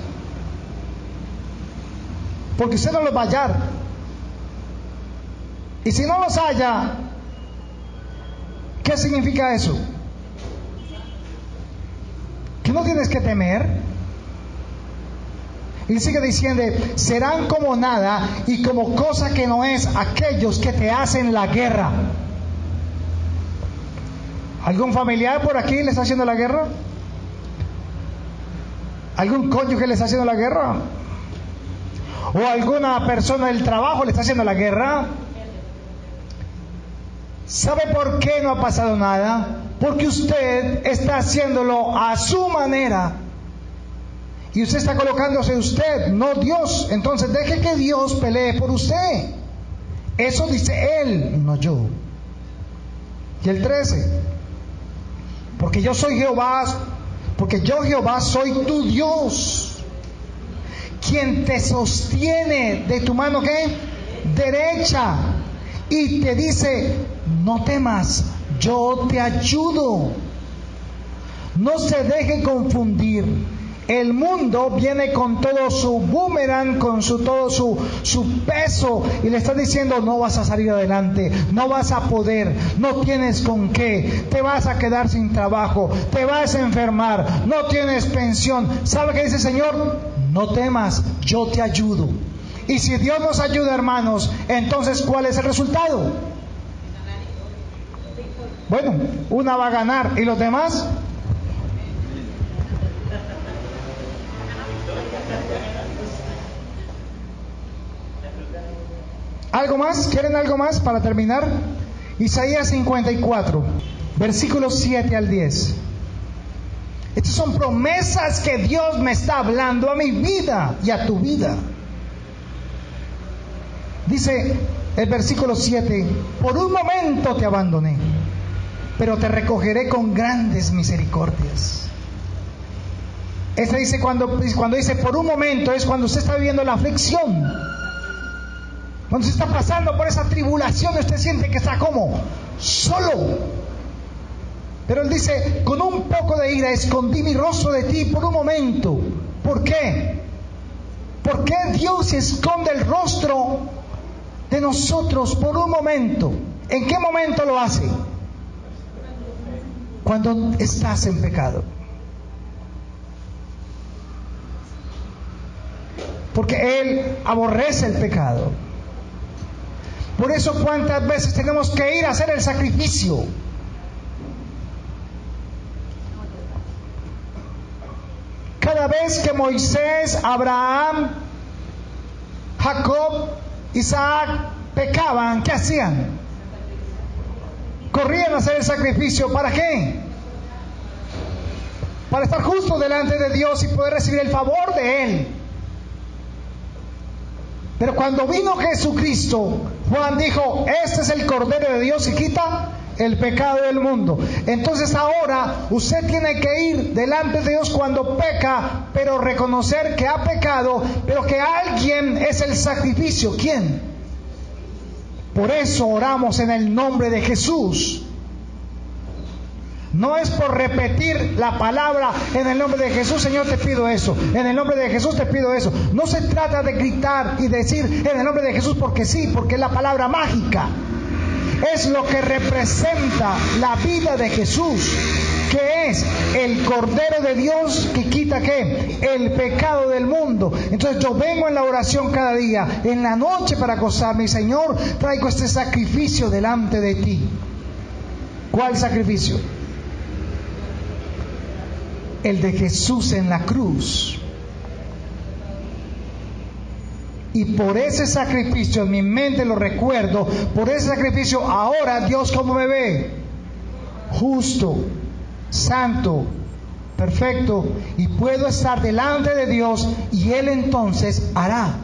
Porque usted no los va a hallar. Y si no los halla, ¿qué significa eso? Que no tienes que temer. Y sigue diciendo, serán como nada y como cosa que no es aquellos que te hacen la guerra. ¿Algún familiar por aquí le está haciendo la guerra? ¿Algún cónyuge le está haciendo la guerra? ¿O alguna persona del trabajo le está haciendo la guerra? ¿Sabe por qué no ha pasado nada? Porque usted está haciéndolo a su manera. Y usted está colocándose usted, no Dios. Entonces deje que Dios pelee por usted. Eso dice Él, no yo. Y el 13. Porque yo soy Jehová, porque yo Jehová soy tu Dios, quien te sostiene de tu mano ¿qué? Derecha. Y te dice, no temas, yo te ayudo. No se deje confundir. El mundo viene con todo su boomerang, con todo su peso, y le está diciendo, no vas a salir adelante, no vas a poder, no tienes con qué, te vas a quedar sin trabajo, te vas a enfermar, no tienes pensión. ¿Sabe qué dice el Señor? No temas, yo te ayudo. Y si Dios nos ayuda, hermanos, entonces ¿cuál es el resultado? Bueno, una va a ganar, ¿y los demás? ¿Algo más? ¿Quieren algo más para terminar? Isaías 54, versículos 7 al 10. Estas son promesas que Dios me está hablando a mi vida y a tu vida. Dice el versículo 7, por un momento te abandoné, pero te recogeré con grandes misericordias. Este dice cuando dice por un momento, es cuando usted está viviendo la aflicción. Cuando se está pasando por esa tribulación, usted siente que está como solo. Pero Él dice, con un poco de ira escondí mi rostro de ti por un momento. ¿Por qué? ¿Por qué Dios esconde el rostro de nosotros por un momento? ¿En qué momento lo hace? Cuando estás en pecado. Porque Él aborrece el pecado. Por eso cuántas veces tenemos que ir a hacer el sacrificio. Cada vez que Moisés, Abraham, Jacob, Isaac pecaban, ¿qué hacían? Corrían a hacer el sacrificio. ¿Para qué? Para estar justos delante de Dios y poder recibir el favor de Él. Pero cuando vino Jesucristo, Juan dijo, este es el Cordero de Dios y quita el pecado del mundo. Entonces ahora usted tiene que ir delante de Dios cuando peca, pero reconocer que ha pecado, pero que alguien es el sacrificio. ¿Quién? Por eso oramos en el nombre de Jesús. No es por repetir la palabra en el nombre de Jesús, Señor, te pido eso. En el nombre de Jesús te pido eso. No se trata de gritar y decir en el nombre de Jesús porque sí, porque es la palabra mágica. Es lo que representa la vida de Jesús, que es el Cordero de Dios que quita ¿qué? El pecado del mundo. Entonces yo vengo en la oración cada día, en la noche para acostarme, y Señor, traigo este sacrificio delante de ti. ¿Cuál sacrificio? El de Jesús en la cruz. Y por ese sacrificio, en mi mente lo recuerdo, por ese sacrificio ahora Dios ¿cómo me ve? Justo, santo, perfecto, y puedo estar delante de Dios y Él entonces hará.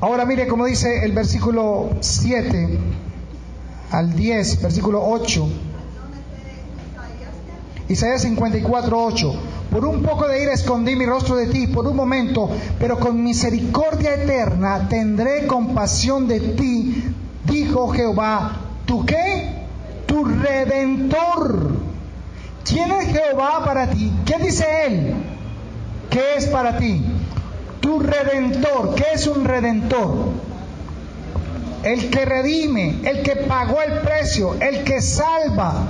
Ahora mire cómo dice el versículo 7 al 10, versículo 8. Isaías 54, 8. Por un poco de ira escondí mi rostro de ti, por un momento, pero con misericordia eterna tendré compasión de ti, dijo Jehová. ¿Tú qué? Tu Redentor. ¿Quién es Jehová para ti? ¿Qué dice Él? ¿Qué es para ti? Tu Redentor. ¿Qué es un Redentor? El que redime, el que pagó el precio, el que salva.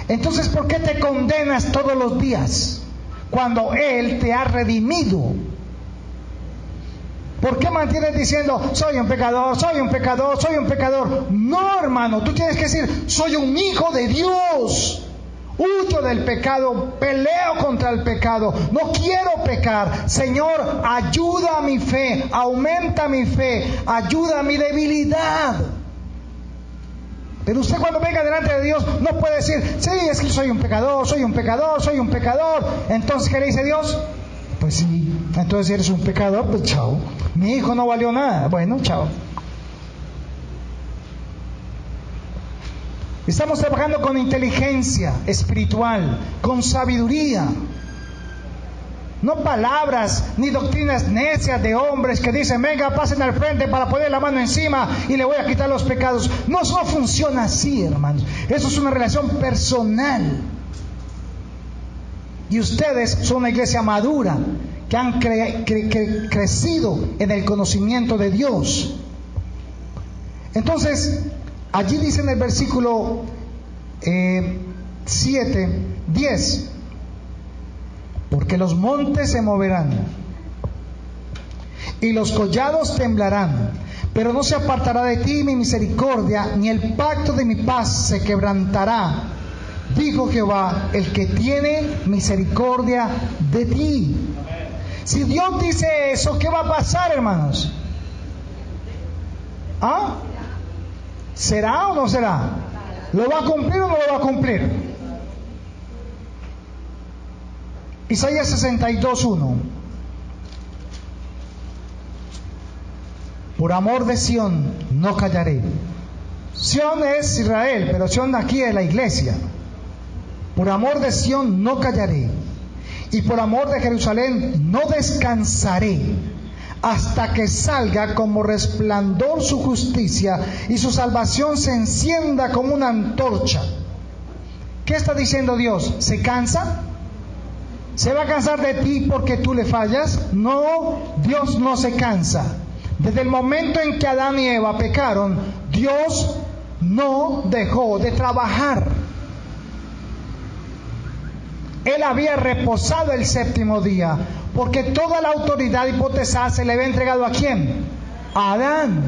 Entonces, ¿por qué te condenas todos los días cuando Él te ha redimido? ¿Por qué mantienes diciendo, soy un pecador, soy un pecador, soy un pecador? No, hermano, tú tienes que decir, soy un hijo de Dios. Huyo del pecado, peleo contra el pecado, no quiero pecar. Señor, ayuda a mi fe, aumenta mi fe, ayuda a mi debilidad. Pero usted cuando venga delante de Dios no puede decir, sí, es que soy un pecador, soy un pecador, soy un pecador. Entonces, ¿qué le dice Dios? Pues sí, entonces si eres un pecador, pues chao. Mi hijo no valió nada. Bueno, chao. Estamos trabajando con inteligencia espiritual, con sabiduría. No palabras ni doctrinas necias de hombres que dicen, venga, pasen al frente para poner la mano encima y le voy a quitar los pecados. No, eso no funciona así, hermanos. Eso es una relación personal. Y ustedes son una iglesia madura, que han crecido en el conocimiento de Dios. Entonces, allí dice en el versículo 10, porque los montes se moverán y los collados temblarán, pero no se apartará de ti mi misericordia, ni el pacto de mi paz se quebrantará, dijo Jehová, el que tiene misericordia de ti. Si Dios dice eso, ¿qué va a pasar, hermanos? ¿Ah? ¿Será o no será? ¿Lo va a cumplir o no lo va a cumplir? Isaías 62:1. Por amor de Sión no callaré. Sión es Israel, pero Sión aquí es la iglesia. Por amor de Sión no callaré, y por amor de Jerusalén no descansaré, hasta que salga como resplandor su justicia y su salvación se encienda como una antorcha. ¿Qué está diciendo Dios? ¿Se cansa? ¿Se va a cansar de ti porque tú le fallas? No, Dios no se cansa. Desde el momento en que Adán y Eva pecaron, Dios no dejó de trabajar. Él había reposado el séptimo día, porque toda la autoridad y potestad se le había entregado ¿a quién? A Adán.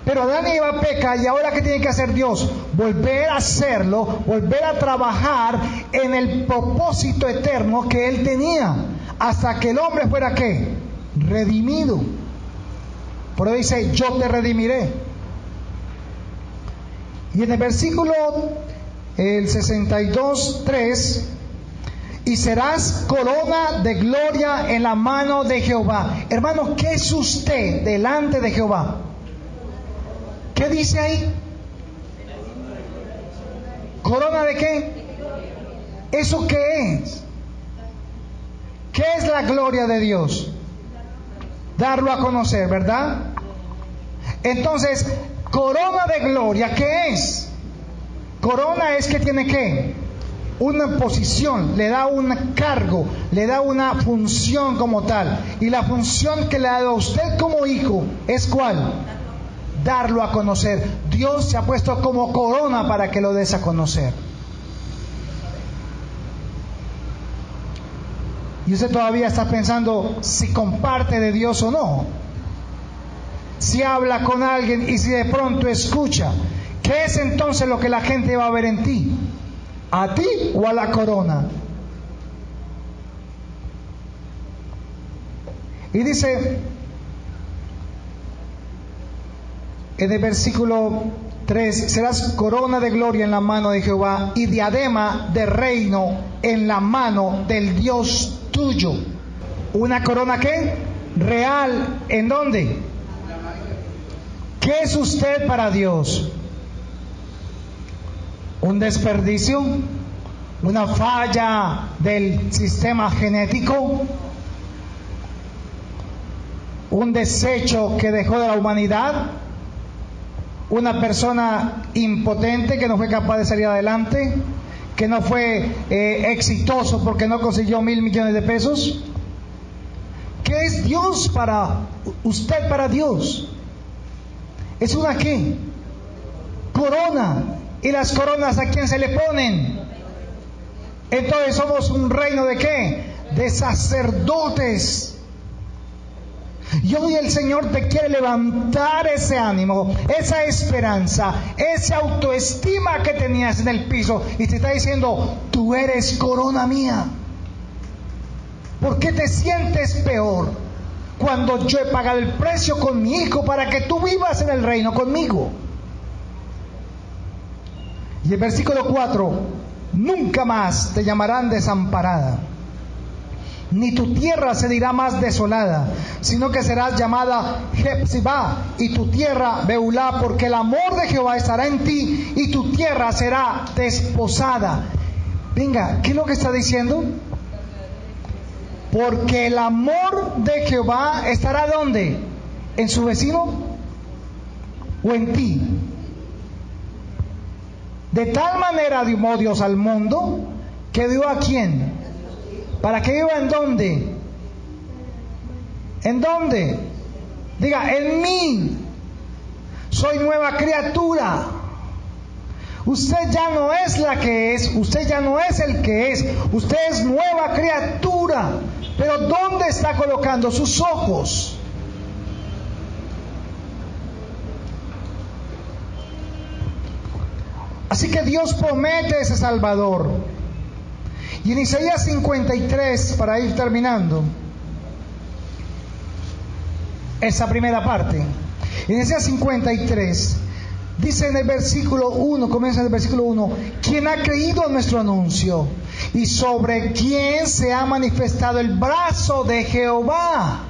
Pero Adán y Eva peca, y ahora ¿qué tiene que hacer Dios? Volver a hacerlo, volver a trabajar en el propósito eterno que Él tenía, hasta que el hombre fuera ¿qué? Redimido. Por eso dice, yo te redimiré. Y en el versículo el 62:3, y serás corona de gloria en la mano de Jehová. Hermano, ¿qué es usted delante de Jehová? ¿Qué dice ahí? ¿Corona de qué? ¿Eso qué es? ¿Qué es la gloria de Dios? Darlo a conocer, ¿verdad? Entonces, corona de gloria, ¿qué es? Corona es que tiene ¿qué? Una posición, le da un cargo, le da una función como tal. Y la función que le ha dado a usted como hijo es ¿cuál? Darlo a conocer. Dios se ha puesto como corona para que lo des a conocer. Y usted todavía está pensando si comparte de Dios o no. Si habla con alguien y si de pronto escucha, ¿qué es entonces lo que la gente va a ver en ti? ¿A ti o a la corona? Y dice en el versículo 3, serás corona de gloria en la mano de Jehová y diadema de reino en la mano del Dios tuyo. ¿Una corona qué? Real. ¿En dónde? ¿Qué es usted para Dios? ¿Un desperdicio? una falla del sistema genético, un desecho que dejó de la humanidad, una persona impotente que no fue capaz de salir adelante, que no fue exitoso porque no consiguió 1.000 millones de pesos. ¿Qué es Dios para usted, para Dios? ¿Es una qué? Corona. ¿Y las coronas a quién se le ponen? Entonces somos un reino ¿de qué? De sacerdotes. Y hoy el Señor te quiere levantar ese ánimo, esa esperanza, esa autoestima que tenías en el piso, y te está diciendo: tú eres corona mía. ¿Por qué te sientes peor cuando yo he pagado el precio con mi Hijo para que tú vivas en el reino conmigo? Y el versículo 4: nunca más te llamarán desamparada, ni tu tierra se dirá más desolada, sino que serás llamada Jepsibá, y tu tierra Beulá, porque el amor de Jehová estará en ti, y tu tierra será desposada. Venga, ¿qué es lo que está diciendo? Porque el amor de Jehová estará ¿dónde? ¿En su vecino o en ti? De tal manera amó Dios al mundo, que dio ¿a quién? ¿Para que viva en dónde? ¿En dónde? Diga: en mí. Soy nueva criatura. Usted ya no es la que es, usted ya no es el que es, usted es nueva criatura. Pero ¿dónde está colocando sus ojos? Así que Dios promete ese Salvador. Y en Isaías 53, para ir terminando esa primera parte, en Isaías 53 dice en el versículo 1, comienza en el versículo 1: ¿quién ha creído nuestro anuncio? ¿Y sobre quién se ha manifestado el brazo de Jehová?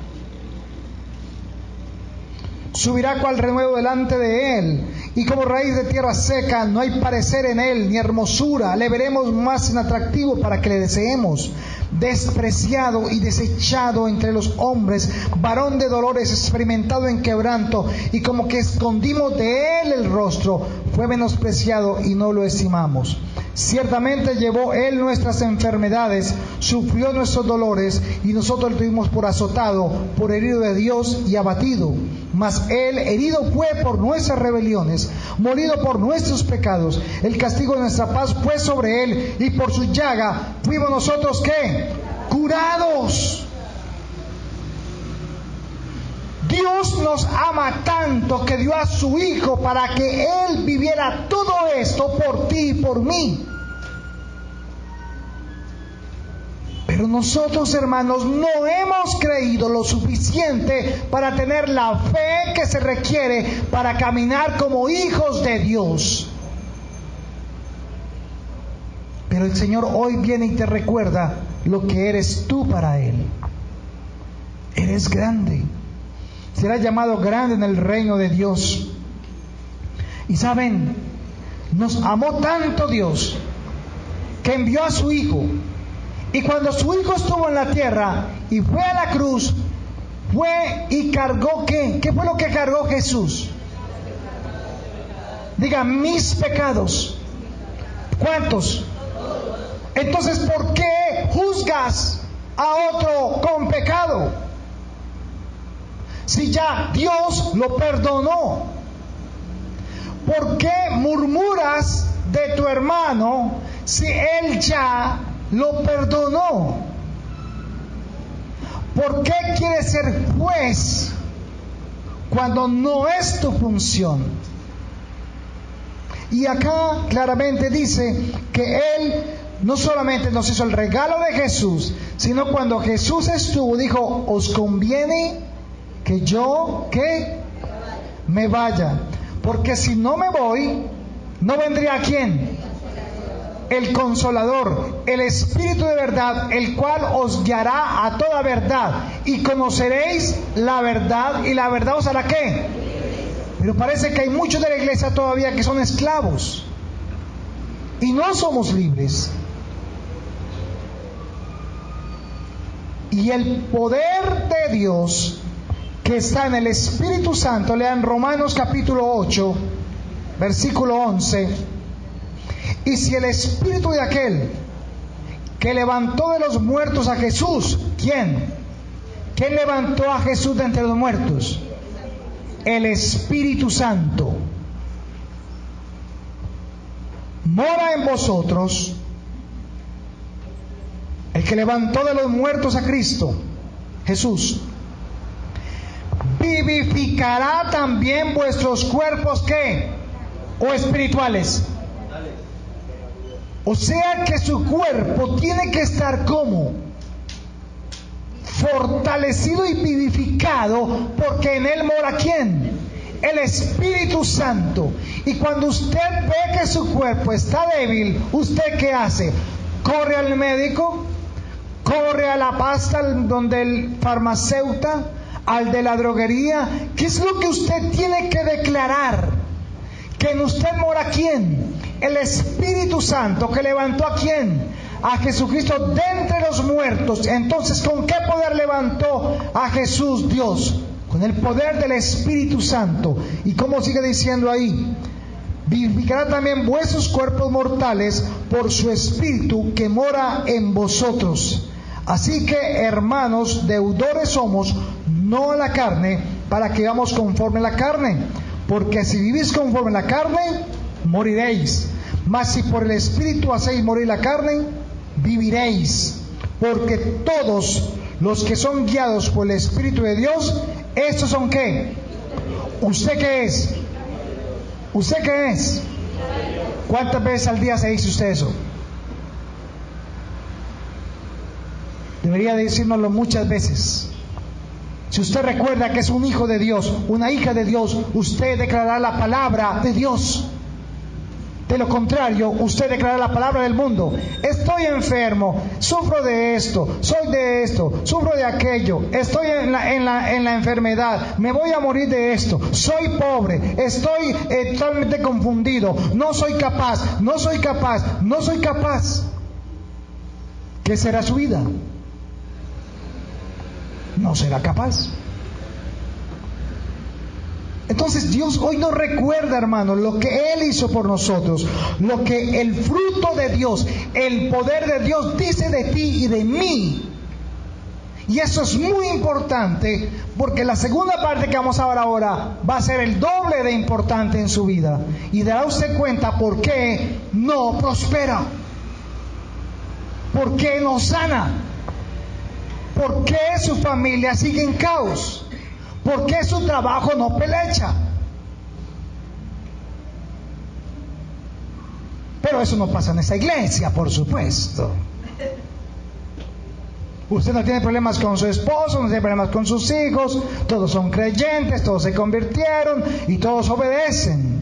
Subirá cual renuevo delante de él, y como raíz de tierra seca, no hay parecer en él, ni hermosura. Le veremos más inatractivo para que le deseemos. Despreciado y desechado entre los hombres, varón de dolores, experimentado en quebranto, y como que escondimos de él el rostro, fue menospreciado y no lo estimamos. Ciertamente llevó él nuestras enfermedades, sufrió nuestros dolores, y nosotros lo tuvimos por azotado, por herido de Dios y abatido. Mas él herido fue por nuestras rebeliones, molido por nuestros pecados. El castigo de nuestra paz fue sobre él, y por su llaga fuimos nosotros ¿qué? Curados. Dios nos ama tanto que dio a su Hijo para que Él viviera todo esto por ti y por mí. Pero nosotros, hermanos, no hemos creído lo suficiente para tener la fe que se requiere para caminar como hijos de Dios. Pero el Señor hoy viene y te recuerda lo que eres tú para Él. Eres grande. Será llamado grande en el reino de Dios. Y saben, nos amó tanto Dios que envió a su Hijo. Y cuando su Hijo estuvo en la tierra y fue a la cruz, fue y cargó ¿qué? ¿Qué fue lo que cargó Jesús? Diga: mis pecados. ¿Cuántos? Entonces, ¿por qué juzgas a otro con pecado? Si ya Dios lo perdonó, ¿por qué murmuras de tu hermano si Él ya lo perdonó? ¿Por qué quieres ser juez cuando no es tu función? Y acá claramente dice que Él no solamente nos hizo el regalo de Jesús, sino cuando Jesús estuvo, dijo: os conviene que yo, ¿qué? Me vaya. Porque si no me voy, ¿no vendría quién? El Consolador, el Espíritu de verdad, el cual os guiará a toda verdad. Y conoceréis la verdad, y la verdad os hará ¿qué? Pero parece que hay muchos de la iglesia todavía que son esclavos. Y no somos libres. Y el poder de Dios que está en el Espíritu Santo, lean Romanos capítulo 8, versículo 11. Y si el Espíritu de aquel que levantó de los muertos a Jesús, ¿quién? ¿Quién levantó a Jesús de entre los muertos? El Espíritu Santo. Mora en vosotros, el que levantó de los muertos a Cristo, Jesús, vivificará también vuestros cuerpos, ¿qué? O espirituales. O sea que su cuerpo tiene que estar como fortalecido y vivificado, porque en él mora ¿quién? El Espíritu Santo. Y cuando usted ve que su cuerpo está débil, ¿usted qué hace? Corre al médico, corre a la pasta donde el farmacéutico, al de la droguería. ¿Qué es lo que usted tiene que declarar? Que en usted mora ¿quién? El Espíritu Santo, que levantó ¿a quién? A Jesucristo de entre los muertos. Entonces, ¿con qué poder levantó a Jesús Dios? Con el poder del Espíritu Santo. ¿Y cómo sigue diciendo ahí? Vivificará también vuestros cuerpos mortales por su Espíritu que mora en vosotros. Así que, hermanos, deudores somos, no a la carne, para que vivamos conforme a la carne. Porque si vivís conforme a la carne, moriréis. Mas si por el Espíritu hacéis morir la carne, viviréis. Porque todos los que son guiados por el Espíritu de Dios, ¿estos son qué? ¿Usted qué es? ¿Usted qué es? ¿Cuántas veces al día se dice usted eso? Debería decírnoslo muchas veces. Si usted recuerda que es un hijo de Dios, una hija de Dios, usted declarará la palabra de Dios. De lo contrario, usted declarará la palabra del mundo. Estoy enfermo, sufro de esto, soy de esto, sufro de aquello, estoy en la enfermedad, me voy a morir de esto, soy pobre, estoy totalmente confundido, no soy capaz, no soy capaz, no soy capaz. ¿Qué será su vida? No será capaz. Entonces Dios hoy nos recuerda, hermanos, lo que Él hizo por nosotros, lo que el fruto de Dios, el poder de Dios dice de ti y de mí. Y eso es muy importante, porque la segunda parte que vamos a ver ahora va a ser el doble de importante en su vida. Y dará usted cuenta por qué no prospera, por qué no sana, por qué su familia sigue en caos, ¿por qué su trabajo no pelecha? Pero eso no pasa en esta iglesia, por supuesto. Usted no tiene problemas con su esposo, no tiene problemas con sus hijos, todos son creyentes, todos se convirtieron y todos obedecen.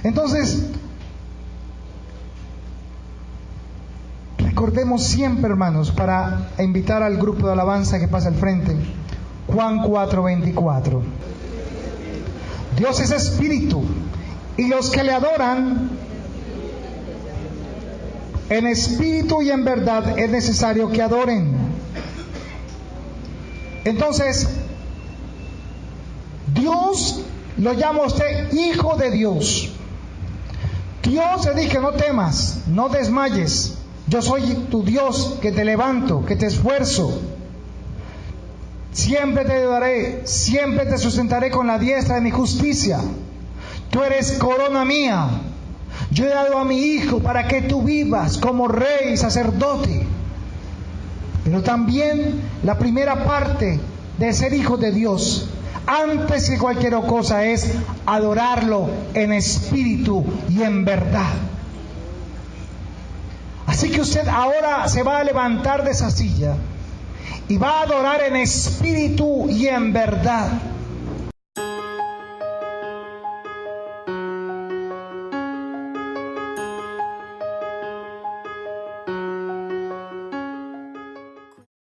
Entonces, recordemos siempre, hermanos, para invitar al grupo de alabanza que pasa al frente, Juan 4:24. Dios es espíritu, y los que le adoran en espíritu y en verdad es necesario que adoren. Entonces, Dios lo llama a usted hijo de Dios. Dios le dice: no temas, no desmayes. Yo soy tu Dios, que te levanto, que te esfuerzo. Siempre te ayudaré, siempre te sustentaré con la diestra de mi justicia. Tú eres corona mía. Yo he dado a mi Hijo para que tú vivas como rey y sacerdote. Pero también la primera parte de ser hijo de Dios, antes que cualquier cosa, es adorarlo en espíritu y en verdad. Así que usted ahora se va a levantar de esa silla y va a adorar en espíritu y en verdad.